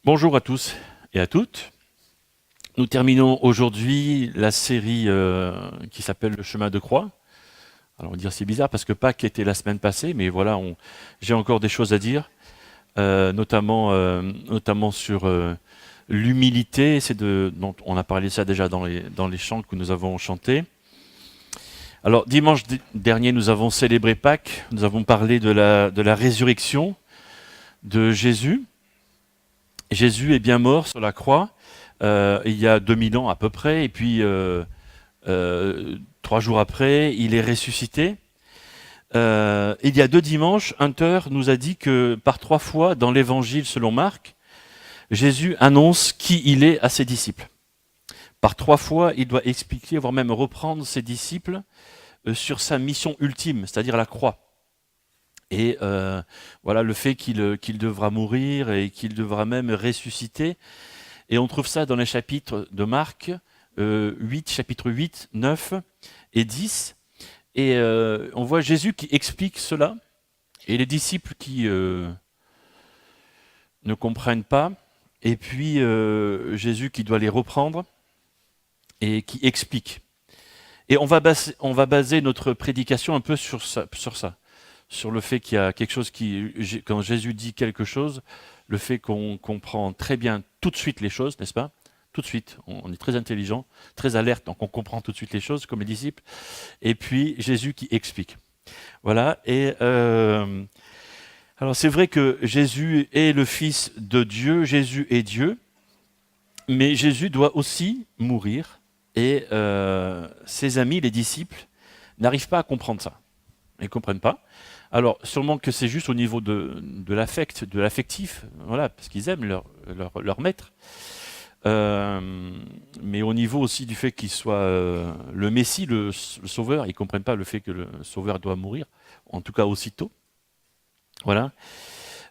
Bonjour à tous et à toutes. Nous terminons aujourd'hui la série qui s'appelle Le chemin de croix. Alors on va dire c'est bizarre parce que Pâques était la semaine passée, mais voilà, j'ai encore des choses à dire, notamment sur l'humilité. Donc on a parlé de ça déjà dans les chants que nous avons chantés. Alors dimanche dernier, nous avons célébré Pâques. Nous avons parlé de la résurrection de Jésus. Jésus est bien mort sur la croix il y a 2000 ans à peu près, et puis 3 jours après, il est ressuscité. Il y a 2 dimanches, Hunter nous a dit que par 3 fois dans l'évangile selon Marc, Jésus annonce qui il est à ses disciples. Par 3 fois, il doit expliquer, voire même reprendre ses disciples sur sa mission ultime, c'est-à-dire la croix. Et voilà le fait qu'il devra mourir et qu'il devra même ressusciter. Et on trouve ça dans les chapitres de Marc 8, chapitre 8, 9 et 10. Et on voit Jésus qui explique cela, et les disciples qui ne comprennent pas, et puis Jésus qui doit les reprendre et qui explique. Et on va baser notre prédication un peu sur ça, sur le fait qu'il y a quelque chose quand Jésus dit quelque chose, le fait qu'on comprend très bien tout de suite les choses, n'est-ce pas? Tout de suite, on est très intelligent, très alerte, donc on comprend tout de suite les choses comme les disciples. Et puis Jésus qui explique. Voilà. Et alors c'est vrai que Jésus est le Fils de Dieu, Jésus est Dieu, mais Jésus doit aussi mourir. Et ses amis, les disciples, n'arrivent pas à comprendre ça. Ils ne comprennent pas. Alors, sûrement que c'est juste au niveau de l'affect, de l'affectif, voilà, parce qu'ils aiment leur maître. Mais au niveau aussi du fait qu'il soit le Messie, le Sauveur, ils ne comprennent pas le fait que le Sauveur doit mourir, en tout cas aussitôt. Voilà.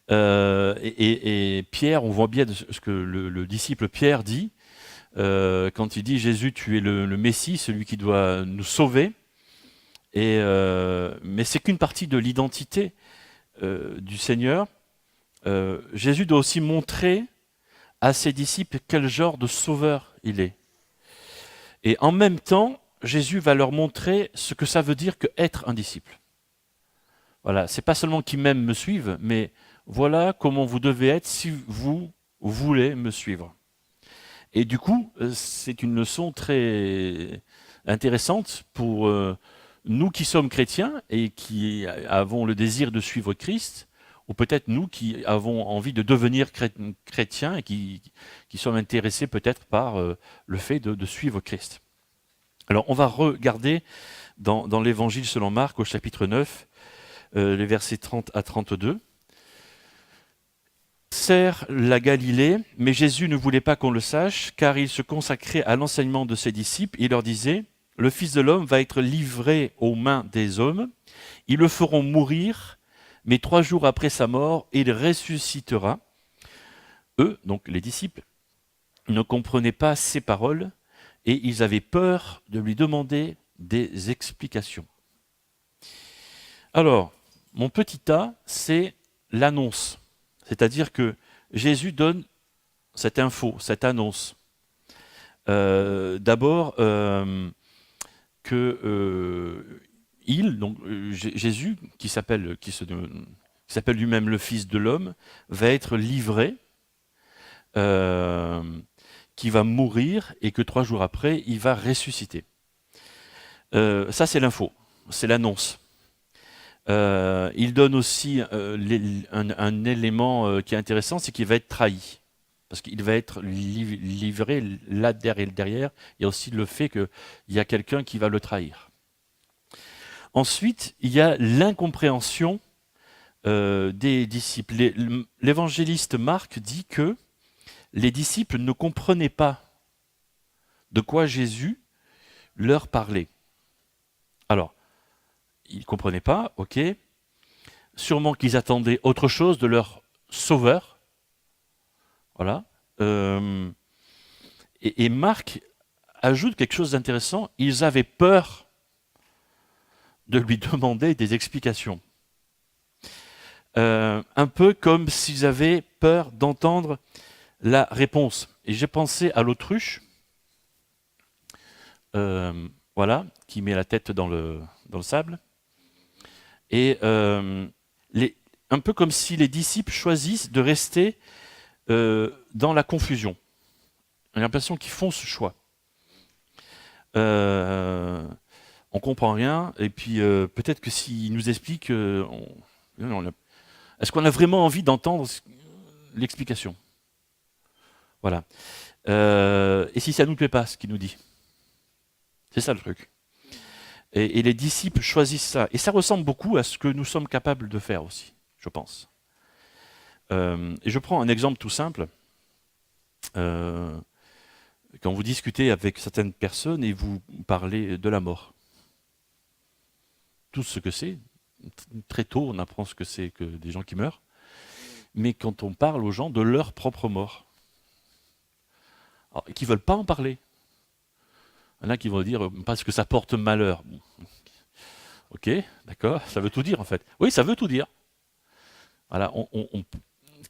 Et Pierre, on voit bien ce que le disciple Pierre dit, quand il dit « Jésus, tu es le Messie, celui qui doit nous sauver ». Mais c'est qu'une partie de l'identité du Seigneur. Jésus doit aussi montrer à ses disciples quel genre de sauveur il est. Et en même temps, Jésus va leur montrer ce que ça veut dire qu'être un disciple. Voilà, c'est pas seulement qu'ils m'aiment, me suivent, mais voilà comment vous devez être si vous voulez me suivre. Et du coup, c'est une leçon très intéressante pour nous qui sommes chrétiens et qui avons le désir de suivre Christ, ou peut-être nous qui avons envie de devenir chrétiens et qui sommes intéressés peut-être par le fait de suivre Christ. Alors on va regarder dans l'évangile selon Marc au chapitre 9, les versets 30 à 32. Sert la Galilée, mais Jésus ne voulait pas qu'on le sache, car il se consacrait à l'enseignement de ses disciples. Il leur disait, « Le Fils de l'homme va être livré aux mains des hommes. Ils le feront mourir, mais 3 jours après sa mort, il ressuscitera. » Eux, donc les disciples, ne comprenaient pas ces paroles et ils avaient peur de lui demander des explications. Alors, mon petit A, c'est l'annonce. C'est-à-dire que Jésus donne cette info, cette annonce. D'abord, Jésus, qui s'appelle lui-même le Fils de l'homme, va être livré, qui va mourir et que 3 jours après, il va ressusciter. Ça, c'est l'info, c'est l'annonce. Il donne aussi un élément qui est intéressant, c'est qu'il va être trahi. Parce qu'il va être livré là derrière. Il y a aussi le fait qu'il y a quelqu'un qui va le trahir. Ensuite, il y a l'incompréhension des disciples. L'évangéliste Marc dit que les disciples ne comprenaient pas de quoi Jésus leur parlait. Alors, ils ne comprenaient pas, ok. Sûrement qu'ils attendaient autre chose de leur sauveur. Voilà. Et Marc ajoute quelque chose d'intéressant. Ils avaient peur de lui demander des explications. Un peu comme s'ils avaient peur d'entendre la réponse. Et j'ai pensé à l'autruche, voilà, qui met la tête dans le sable. Et les, un peu comme si les disciples choisissent de rester dans la confusion. J'ai l'impression qu'ils font ce choix. On comprend rien, et puis peut-être que s'ils nous expliquent, est-ce qu'on a vraiment envie d'entendre l'explication? Voilà. Et si ça ne nous plaît pas, ce qu'il nous dit? C'est ça le truc. Et les disciples choisissent ça. Et ça ressemble beaucoup à ce que nous sommes capables de faire aussi, je pense. Et je prends un exemple tout simple. Quand vous discutez avec certaines personnes et vous parlez de la mort. Tout ce que c'est. Très tôt, on apprend ce que c'est que des gens qui meurent. Mais quand on parle aux gens de leur propre mort, alors, qui ne veulent pas en parler. Il y en a qui vont dire parce que ça porte malheur. Bon. Ok, d'accord, ça veut tout dire en fait. Oui, ça veut tout dire. Voilà,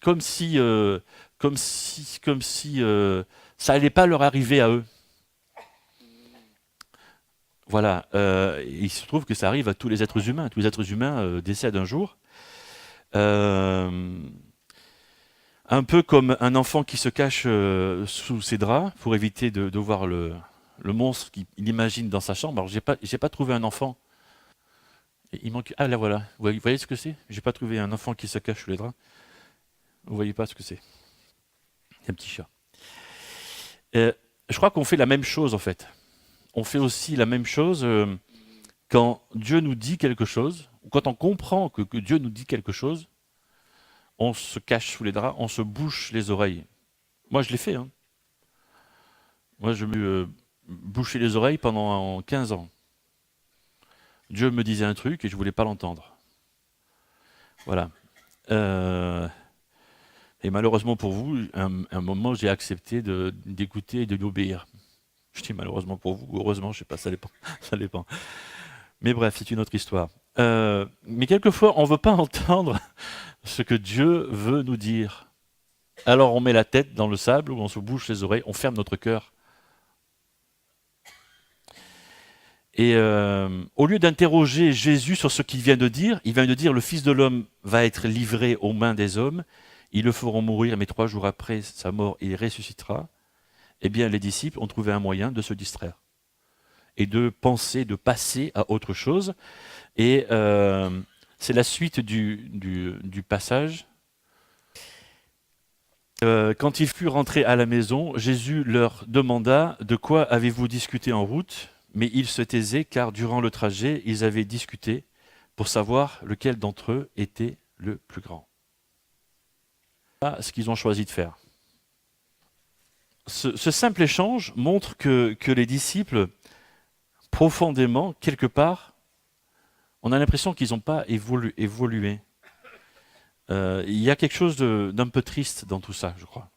comme si, ça allait pas leur arriver à eux. Voilà, il se trouve que ça arrive à tous les êtres humains. Tous les êtres humains décèdent un jour. Un peu comme un enfant qui se cache sous ses draps pour éviter de voir le monstre qu'il imagine dans sa chambre. Alors, j'ai pas trouvé un enfant. Il manque. Ah, là voilà. Vous voyez ce que c'est? J'ai pas trouvé un enfant qui se cache sous les draps. Vous voyez pas ce que c'est? C'est un petit chat. Je crois qu'on fait la même chose en fait. On fait aussi la même chose quand Dieu nous dit quelque chose, ou quand on comprend que Dieu nous dit quelque chose, on se cache sous les draps, on se bouche les oreilles. Moi, je l'ai fait. Hein. Moi, je me bouchais les oreilles pendant 15 ans. Dieu me disait un truc et je voulais pas l'entendre. Voilà. Et malheureusement pour vous, un moment, j'ai accepté d'écouter et de l'obéir. Je dis malheureusement pour vous, heureusement, je sais pas, ça dépend. Ça dépend. Mais bref, c'est une autre histoire. Mais quelquefois, on ne veut pas entendre ce que Dieu veut nous dire. Alors on met la tête dans le sable, ou on se bouche les oreilles, on ferme notre cœur. Et au lieu d'interroger Jésus sur ce qu'il vient de dire, il vient de dire le Fils de l'homme va être livré aux mains des hommes, ils le feront mourir, mais 3 jours après sa mort, il ressuscitera. Eh bien, les disciples ont trouvé un moyen de se distraire et de penser, de passer à autre chose. Et c'est la suite du passage. Quand ils furent rentrés à la maison, Jésus leur demanda « De quoi avez-vous discuté en route ?» Mais ils se taisaient car durant le trajet, ils avaient discuté pour savoir lequel d'entre eux était le plus grand. Voilà ce qu'ils ont choisi de faire. Ce simple échange montre que les disciples, profondément, quelque part, on a l'impression qu'ils n'ont pas évolué. Il y a quelque chose d'un peu triste dans tout ça, je crois.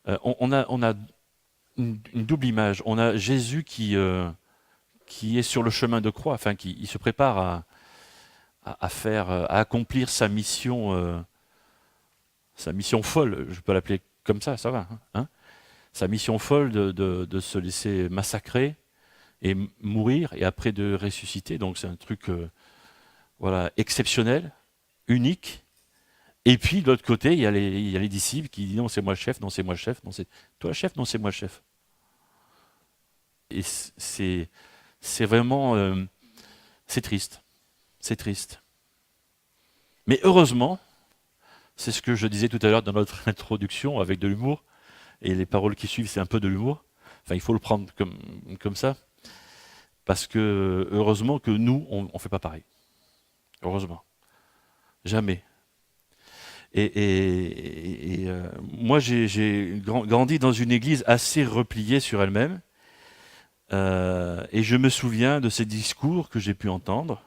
On a une double image. On a Jésus qui est sur le chemin de croix, enfin qui il se prépare à accomplir sa mission folle, je peux l'appeler comme ça va. Hein, sa mission folle de se laisser massacrer et mourir et après de ressusciter. Donc c'est un truc voilà, exceptionnel, unique. Et puis de l'autre côté, il y a les disciples qui disent non, c'est moi le chef, non, c'est moi le chef, non, c'est toi le chef, non, c'est moi le chef. Et c'est vraiment c'est triste. C'est triste. Mais heureusement, c'est ce que je disais tout à l'heure dans notre introduction avec de l'humour, et les paroles qui suivent, c'est un peu de l'humour. Enfin, il faut le prendre comme ça. Parce que heureusement que nous, on ne fait pas pareil. Heureusement. Jamais. Moi, j'ai grandi dans une église assez repliée sur elle-même. Et je me souviens de ces discours que j'ai pu entendre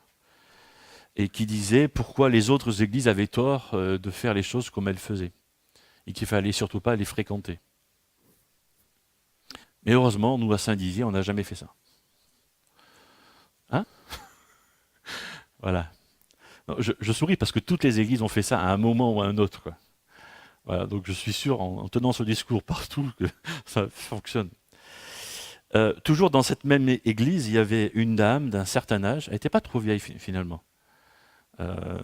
et qui disaient pourquoi les autres églises avaient tort de faire les choses comme elles faisaient et qu'il fallait surtout pas les fréquenter. Mais heureusement, nous à Saint-Dizier, on n'a jamais fait ça. Hein? Voilà. Non, je souris parce que toutes les églises ont fait ça à un moment ou à un autre, quoi. Voilà, donc je suis sûr, en tenant ce discours partout, que ça fonctionne. Toujours dans cette même église, il y avait une dame d'un certain âge, elle n'était pas trop vieille finalement, euh,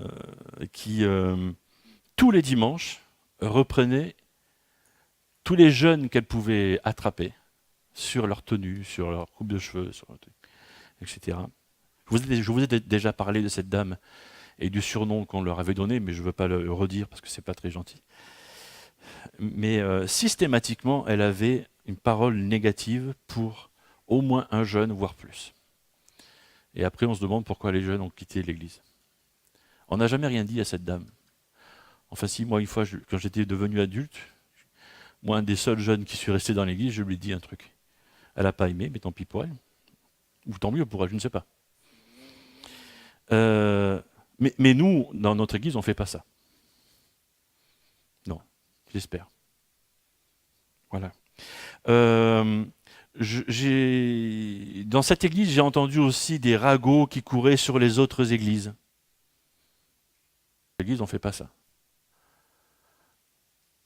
qui tous les dimanches reprenait tous les jeunes qu'elle pouvait attraper sur leur tenue, sur leur coupe de cheveux, sur leur truc, etc. Je vous ai déjà parlé de cette dame et du surnom qu'on leur avait donné, mais je ne veux pas le redire parce que c'est pas très gentil. Mais systématiquement, elle avait une parole négative pour au moins un jeune, voire plus. Et après, on se demande pourquoi les jeunes ont quitté l'église. On n'a jamais rien dit à cette dame. Enfin, si, moi, une fois, quand j'étais devenu adulte, moi, un des seuls jeunes qui suis resté dans l'église, je lui ai dit un truc. Elle n'a pas aimé, mais tant pis pour elle. Ou tant mieux pour elle, je ne sais pas. Mais nous, dans notre église, on ne fait pas ça. Non, j'espère. Voilà. Dans cette église, j'ai entendu aussi des ragots qui couraient sur les autres églises. L'église, on ne fait pas ça.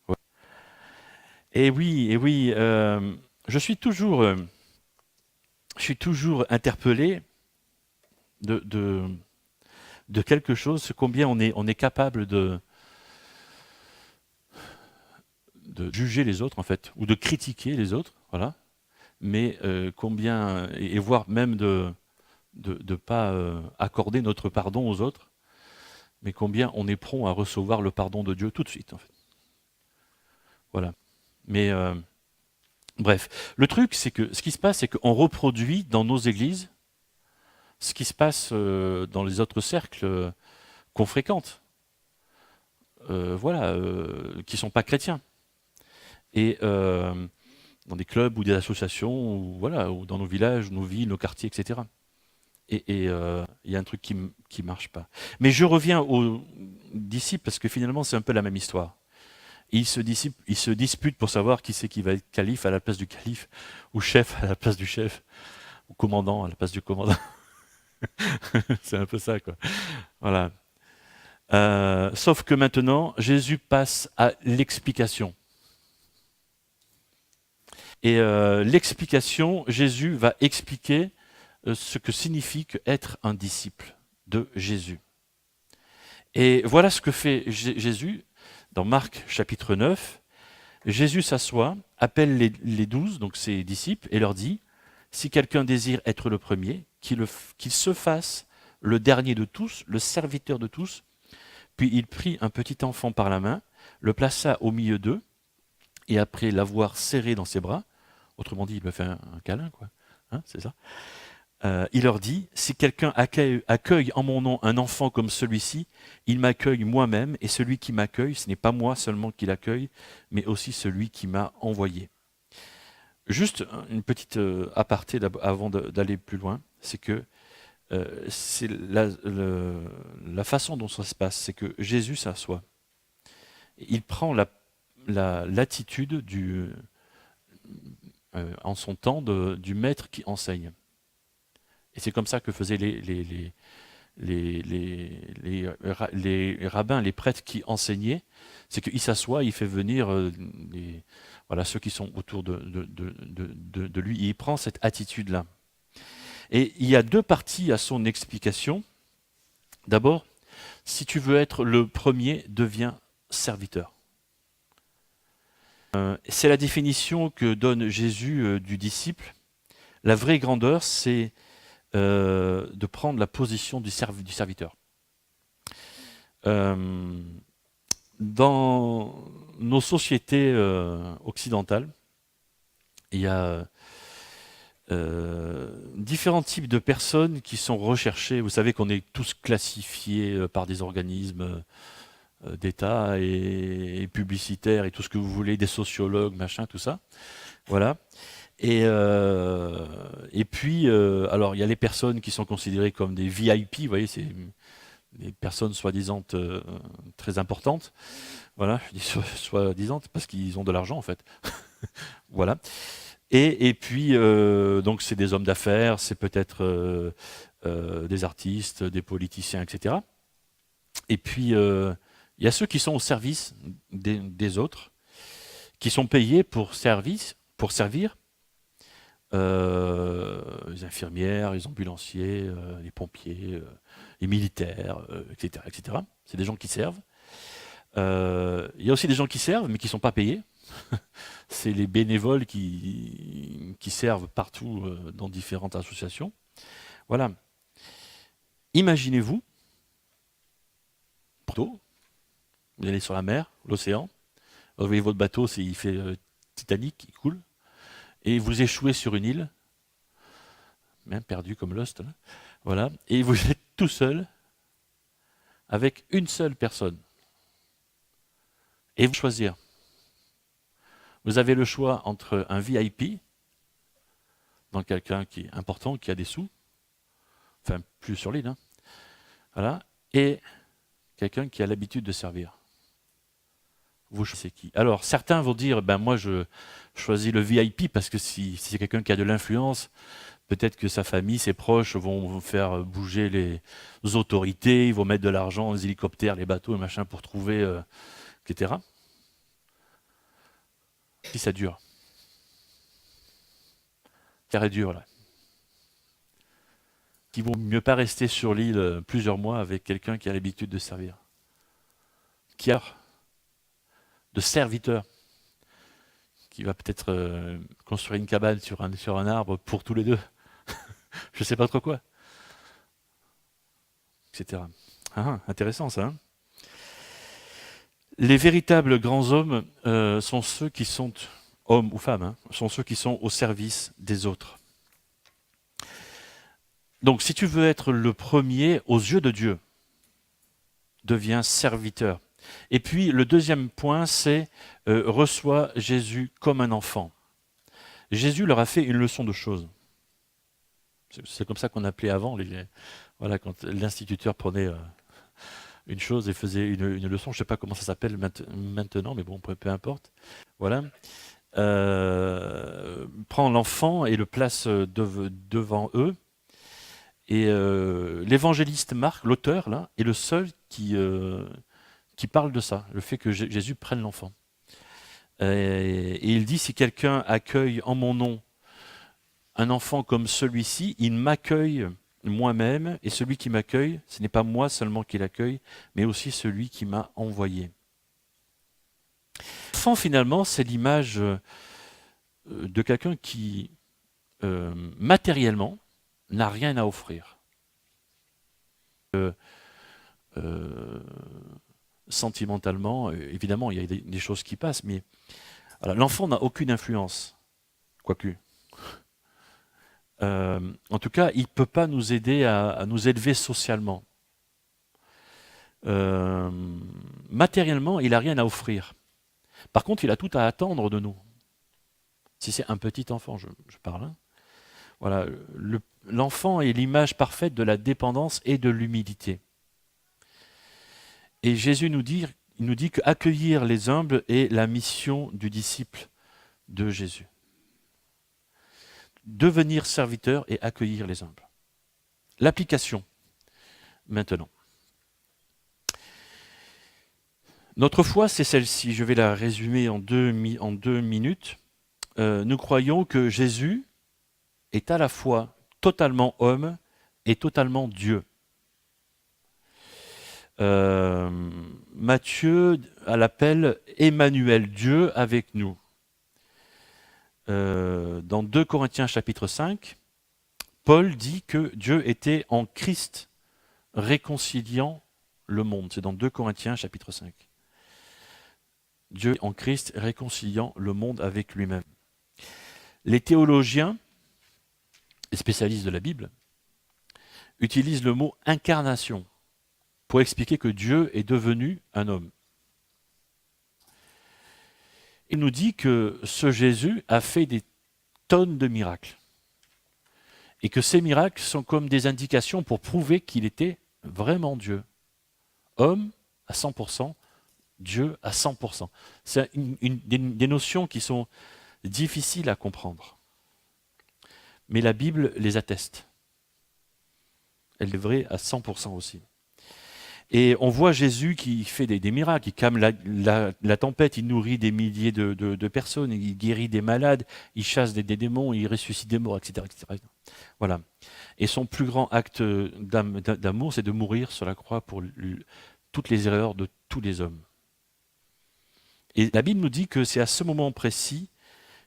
Ouais. Et oui, je suis toujours interpellé de quelque chose, combien on est capable de juger les autres, en fait, ou de critiquer les autres, voilà, mais combien, et voire même de ne pas accorder notre pardon aux autres, mais combien on est prompt à recevoir le pardon de Dieu tout de suite, en fait. Voilà. Mais bref, le truc, c'est que ce qui se passe, c'est qu'on reproduit dans nos églises ce qui se passe dans les autres cercles qu'on fréquente, voilà, qui ne sont pas chrétiens. Et dans des clubs ou des associations, ou, voilà, ou dans nos villages, nos villes, nos quartiers, etc. Et il y a un truc qui ne marche pas. Mais je reviens aux disciples, parce que finalement, c'est un peu la même histoire. Ils se disputent pour savoir qui c'est qui va être calife à la place du calife, ou chef à la place du chef, ou commandant à la place du commandant. C'est un peu ça, quoi. Voilà. Sauf que maintenant, Jésus passe à l'explication. Et l'explication, Jésus va expliquer ce que signifie être un disciple de Jésus. Et voilà ce que fait Jésus dans Marc chapitre 9. Jésus s'assoit, appelle les 12, donc ses disciples, et leur dit, si quelqu'un désire être le premier, qu'il se fasse le dernier de tous, le serviteur de tous. Puis il prit un petit enfant par la main, le plaça au milieu d'eux, et après l'avoir serré dans ses bras, autrement dit, il me fait un câlin, quoi, hein, c'est ça. Il leur dit, si quelqu'un accueille en mon nom un enfant comme celui-ci, il m'accueille moi-même, et celui qui m'accueille, ce n'est pas moi seulement qui l'accueille, mais aussi celui qui m'a envoyé. Juste une petite aparté avant d'aller plus loin, c'est que c'est la façon dont ça se passe, c'est que Jésus s'assoit. Il prend l'attitude en son temps du maître qui enseigne. Et c'est comme ça que faisaient les rabbins, les prêtres qui enseignaient, c'est qu'il s'assoit, il fait venir voilà, ceux qui sont autour de lui, et il prend cette attitude-là. Et il y a deux parties à son explication. D'abord, si tu veux être le premier, deviens serviteur. C'est la définition que donne Jésus du disciple. La vraie grandeur, c'est de prendre la position du serviteur. Dans nos sociétés occidentales, il y a différents types de personnes qui sont recherchées. Vous savez qu'on est tous classifiés par des organismes d'État et publicitaires et tout ce que vous voulez, des sociologues, machin, tout ça. Voilà. Et puis, alors il y a les personnes qui sont considérées comme des VIP, vous voyez, c'est des personnes soi-disant très importantes. Voilà, je dis soi-disant parce qu'ils ont de l'argent en fait. Voilà. Et puis, donc c'est des hommes d'affaires, c'est peut-être des artistes, des politiciens, etc. Et puis, Il y a ceux qui sont au service des autres, qui sont payés pour servir, les infirmières, les ambulanciers, les pompiers, les militaires, etc., etc. C'est des gens qui servent. Il y a aussi des gens qui servent, mais qui ne sont pas payés. C'est les bénévoles qui servent partout dans différentes associations. Voilà. Imaginez-vous, bateau, vous allez sur la mer, l'océan, vous voyez votre bateau, il fait Titanic, il coule, et vous échouez sur une île, même perdu comme Lost, là. Voilà, et vous êtes tout seul, avec une seule personne. Et vous choisir. Vous avez le choix entre un VIP, donc quelqu'un qui est important, qui a des sous, enfin plus sur l'île, hein, voilà, et quelqu'un qui a l'habitude de servir. Vous choisissez qui? Alors certains vont dire, ben moi je choisis le VIP parce que si c'est quelqu'un qui a de l'influence, peut-être que sa famille, ses proches vont faire bouger les autorités, ils vont mettre de l'argent, les hélicoptères, les bateaux, les machins pour trouver, etc. Si ça dure. Ça dure là. Il vaut mieux pas rester sur l'île plusieurs mois avec quelqu'un qui a l'habitude de servir. Qui a de serviteur, qui va peut-être construire une cabane sur un arbre pour tous les deux. Je ne sais pas trop quoi. Etc. Ah, intéressant ça. Hein. Les véritables grands hommes sont ceux qui sont, hommes ou femmes, hein, sont ceux qui sont au service des autres. Donc si tu veux être le premier aux yeux de Dieu, deviens serviteur. Et puis le deuxième point, c'est reçois Jésus comme un enfant. Jésus leur a fait une leçon de choses. C'est comme ça qu'on appelait avant, voilà, quand l'instituteur prenait une chose et faisait une leçon, je ne sais pas comment ça s'appelle maintenant, mais bon, peu importe. Voilà. Prend l'enfant et le place devant eux. Et l'évangéliste Marc, l'auteur, là, est le seul qui parle de ça, le fait que Jésus prenne l'enfant. Et il dit, si quelqu'un accueille en mon nom un enfant comme celui-ci, il m'accueille moi-même, et celui qui m'accueille, ce n'est pas moi seulement qui l'accueille, mais aussi celui qui m'a envoyé. L'enfant, finalement, c'est l'image de quelqu'un qui, matériellement, n'a rien à offrir. Sentimentalement, évidemment, il y a des choses qui passent, mais voilà, l'enfant n'a aucune influence, quoique. En tout cas, il ne peut pas nous aider à nous élever socialement. Matériellement, il n'a rien à offrir. Par contre, il a tout à attendre de nous. Si c'est un petit enfant, je parle. Hein. Voilà, l'enfant est l'image parfaite de la dépendance et de l'humilité. Et Jésus nous dit qu'accueillir les humbles est la mission du disciple de Jésus. Devenir serviteur et accueillir les humbles. L'application, maintenant. Notre foi, c'est celle-ci. Je vais la résumer en deux minutes. Nous croyons que Jésus est à la fois totalement homme et totalement Dieu. Matthieu l'appelle Emmanuel, Dieu avec nous. Dans 2 Corinthiens chapitre 5, Paul dit que Dieu était en Christ réconciliant le monde. C'est dans 2 Corinthiens chapitre 5. Dieu en Christ réconciliant le monde avec lui-même. Les théologiens, les spécialistes de la Bible, utilisent le mot incarnation pour expliquer que Dieu est devenu un homme. Il nous dit que ce Jésus a fait des tonnes de miracles. Et que ces miracles sont comme des indications pour prouver qu'il était vraiment Dieu. Homme à 100%, Dieu à 100%. C'est des notions qui sont difficiles à comprendre. Mais la Bible les atteste. Elle est vraie à 100% aussi. Et on voit Jésus qui fait des miracles, il calme la tempête, il nourrit des milliers de personnes, il guérit des malades, il chasse des démons, il ressuscite des morts, etc., etc. Voilà. Et son plus grand acte d'amour, c'est de mourir sur la croix pour toutes les erreurs de tous les hommes. Et la Bible nous dit que c'est à ce moment précis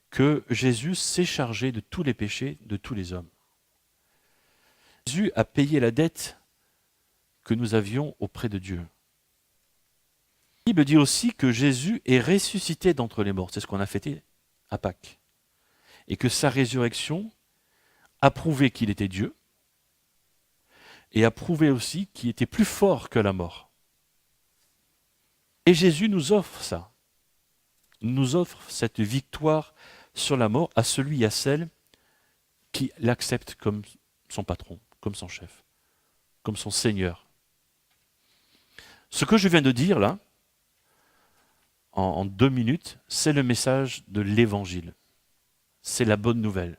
que Jésus s'est chargé de tous les péchés de tous les hommes. Jésus a payé la dette que nous avions auprès de Dieu. La Bible dit aussi que Jésus est ressuscité d'entre les morts. C'est ce qu'on a fêté à Pâques. Et que sa résurrection a prouvé qu'il était Dieu et a prouvé aussi qu'il était plus fort que la mort. Et Jésus nous offre ça. Il nous offre cette victoire sur la mort à celui et à celle qui l'accepte comme son patron, comme son chef, comme son Seigneur. Ce que je viens de dire là, en 2 minutes, c'est le message de l'Évangile. C'est la bonne nouvelle.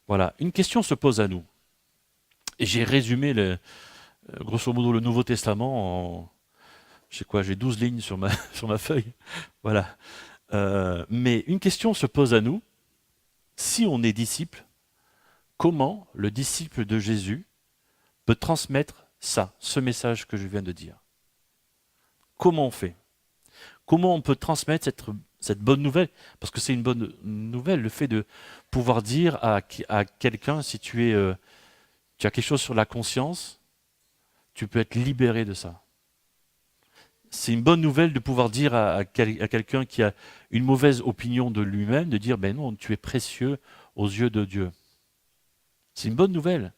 Voilà, une question se pose à nous. Et j'ai résumé, grosso modo, le Nouveau Testament en... j'ai 12 lignes sur ma feuille. Voilà. Mais une question se pose à nous. Si on est disciple, comment le disciple de Jésus peut transmettre ce message que je viens de dire? Comment on fait? Comment on peut transmettre cette bonne nouvelle? Parce que c'est une bonne nouvelle, le fait de pouvoir dire à quelqu'un, si tu as quelque chose sur la conscience, tu peux être libéré de ça. C'est une bonne nouvelle de pouvoir dire à quelqu'un qui a une mauvaise opinion de lui-même, de dire, ben non, tu es précieux aux yeux de Dieu. C'est une bonne nouvelle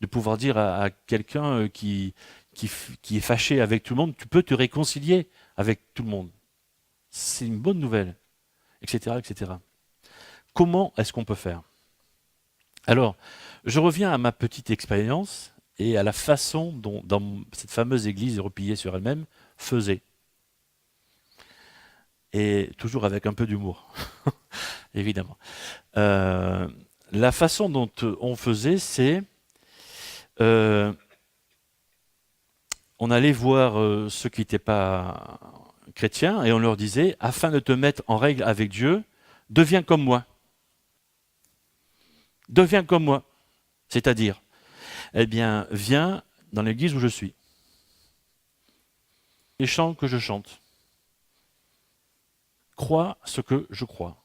de pouvoir dire à quelqu'un qui est fâché avec tout le monde, tu peux te réconcilier avec tout le monde. C'est une bonne nouvelle, etc., etc. Comment est-ce qu'on peut faire? Alors, je reviens à ma petite expérience et à la façon dont dans cette fameuse église repliée sur elle-même faisait. Et toujours avec un peu d'humour, évidemment. La façon dont on faisait, c'est... on allait voir ceux qui n'étaient pas chrétiens et on leur disait, afin de te mettre en règle avec Dieu, deviens comme moi. Deviens comme moi. C'est-à-dire, eh bien, viens dans l'église où je suis. Les chants que je chante. Crois ce que je crois.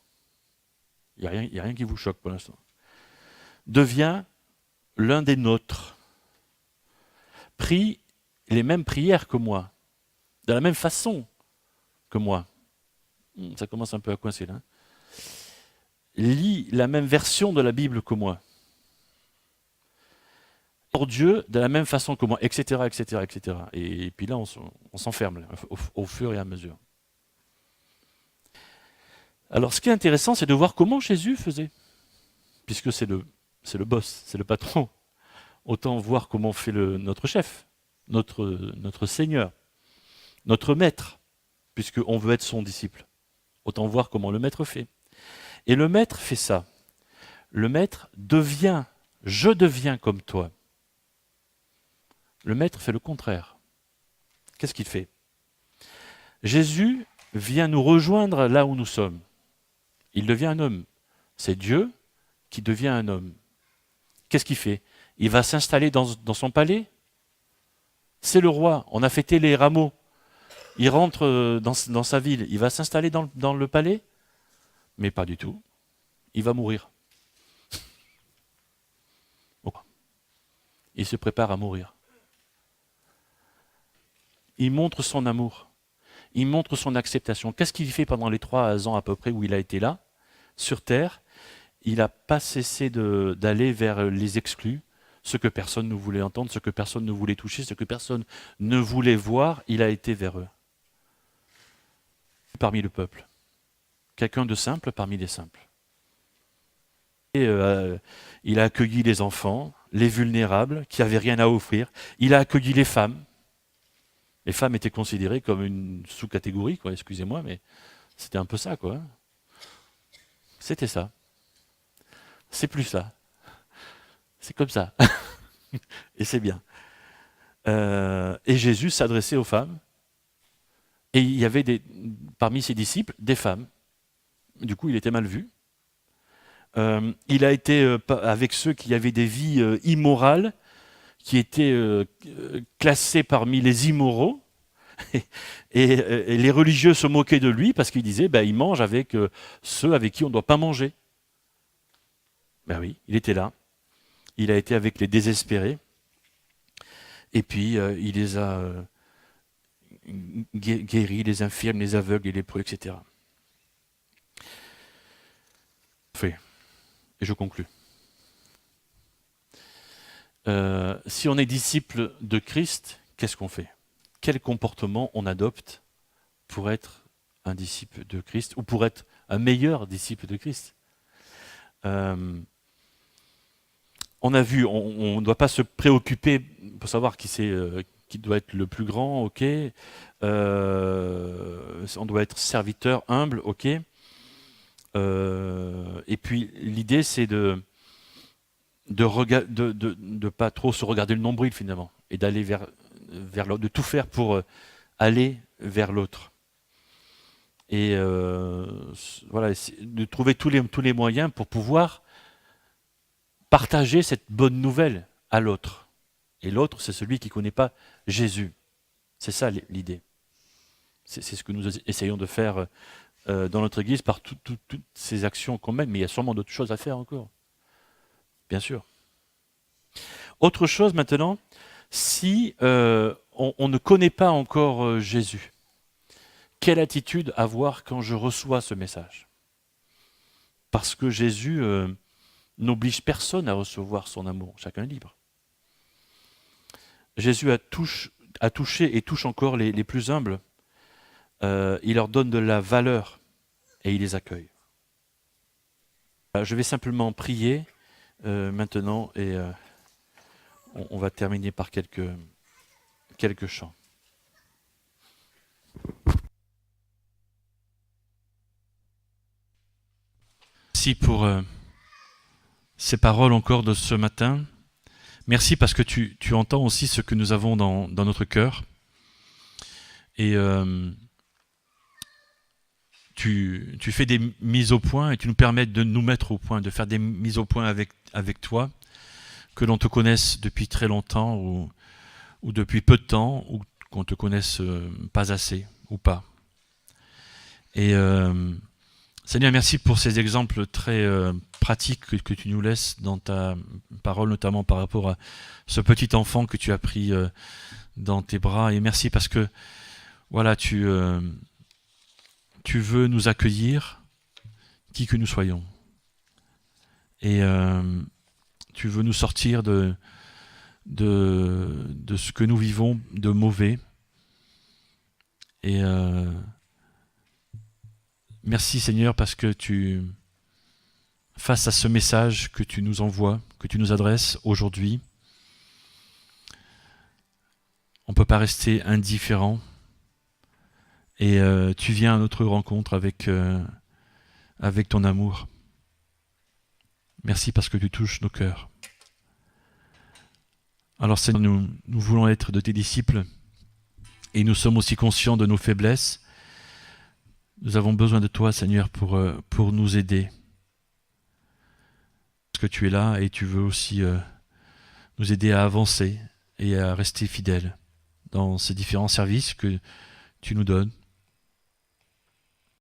Il n'y a rien qui vous choque pour l'instant. Deviens l'un des nôtres. Prie les mêmes prières que moi. De la même façon que moi. Ça commence un peu à coincer là. Lis la même version de la Bible que moi. Pour Dieu de la même façon que moi, etc., etc., etc. Et puis là, on s'enferme au fur et à mesure. Alors, ce qui est intéressant, c'est de voir comment Jésus faisait, puisque c'est le boss, c'est le patron. Autant voir comment fait notre chef, notre Seigneur, notre maître, puisqu'on veut être son disciple. Autant voir comment le maître fait. Et le maître fait ça. Le maître devient, je deviens comme toi. Le maître fait le contraire. Qu'est-ce qu'il fait? Jésus vient nous rejoindre là où nous sommes. Il devient un homme. C'est Dieu qui devient un homme. Qu'est-ce qu'il fait? Il va s'installer dans son palais. C'est le roi. On a fêté les rameaux. Il rentre dans sa ville. Il va s'installer dans le palais? Mais pas du tout. Il va mourir. Il se prépare à mourir. Il montre son amour. Il montre son acceptation. Qu'est-ce qu'il fait pendant les 3 ans à peu près où il a été là, sur terre? Il n'a pas cessé d'aller vers les exclus, ce que personne ne voulait entendre, ce que personne ne voulait toucher, ce que personne ne voulait voir, il a été vers eux. Parmi le peuple. Quelqu'un de simple parmi les simples. Et, il a accueilli les enfants, les vulnérables, qui n'avaient rien à offrir. Il a accueilli les femmes. Les femmes étaient considérées comme une sous-catégorie, quoi, excusez-moi, mais c'était un peu ça, quoi. C'était ça. C'est plus ça. C'est comme ça. Et c'est bien. Et Jésus s'adressait aux femmes. Et il y avait parmi ses disciples des femmes. Du coup, il était mal vu. Il a été avec ceux qui avaient des vies immorales, qui étaient classés parmi les immoraux. Et les religieux se moquaient de lui parce qu'ils disaient il mange avec ceux avec qui on ne doit pas manger. Ben oui, il était là. Il a été avec les désespérés. Et puis, il les a guéris, les infirmes, les aveugles, les lépreux, etc. Fait. Et je conclus. Si on est disciple de Christ, qu'est-ce qu'on fait? Quel comportement on adopte pour être un disciple de Christ ou pour être un meilleur disciple de Christ? On a vu, on ne doit pas se préoccuper pour savoir qui doit être le plus grand, ok. On doit être serviteur humble, ok. Et puis l'idée c'est de pas trop se regarder le nombril finalement et d'aller vers l'autre, de tout faire pour aller vers l'autre. Et voilà, de trouver tous les moyens pour pouvoir partager cette bonne nouvelle à l'autre. Et l'autre, c'est celui qui ne connaît pas Jésus. C'est ça l'idée. C'est ce que nous essayons de faire dans notre Église par toutes ces actions qu'on mène, mais il y a sûrement d'autres choses à faire encore. Bien sûr. Autre chose maintenant, si on ne connaît pas encore Jésus, quelle attitude avoir quand je reçois ce message? Parce que Jésus n'oblige personne à recevoir son amour, chacun est libre. Jésus a touché et touche encore les plus humbles. Il leur donne de la valeur et il les accueille. Je vais simplement prier maintenant et on va terminer par quelques chants. Merci pour ces paroles encore de ce matin. Merci parce que tu entends aussi ce que nous avons dans notre cœur. Et tu fais des mises au point et tu nous permets de nous mettre au point, de faire des mises au point avec toi, que l'on te connaisse depuis très longtemps ou depuis peu de temps, ou qu'on te connaisse pas assez ou pas. Et Seigneur, merci pour ces exemples très pratiques que tu nous laisses dans ta parole, notamment par rapport à ce petit enfant que tu as pris dans tes bras. Et merci parce que voilà, tu veux nous accueillir, qui que nous soyons. Et tu veux nous sortir de ce que nous vivons de mauvais. Et merci Seigneur parce que face à ce message que tu nous envoies, que tu nous adresses aujourd'hui, on ne peut pas rester indifférent. Et tu viens à notre rencontre avec ton amour. Merci parce que tu touches nos cœurs. Alors Seigneur, nous voulons être de tes disciples et nous sommes aussi conscients de nos faiblesses. Nous avons besoin de toi, Seigneur, pour nous aider. Parce que tu es là et tu veux aussi nous aider à avancer et à rester fidèles dans ces différents services que tu nous donnes.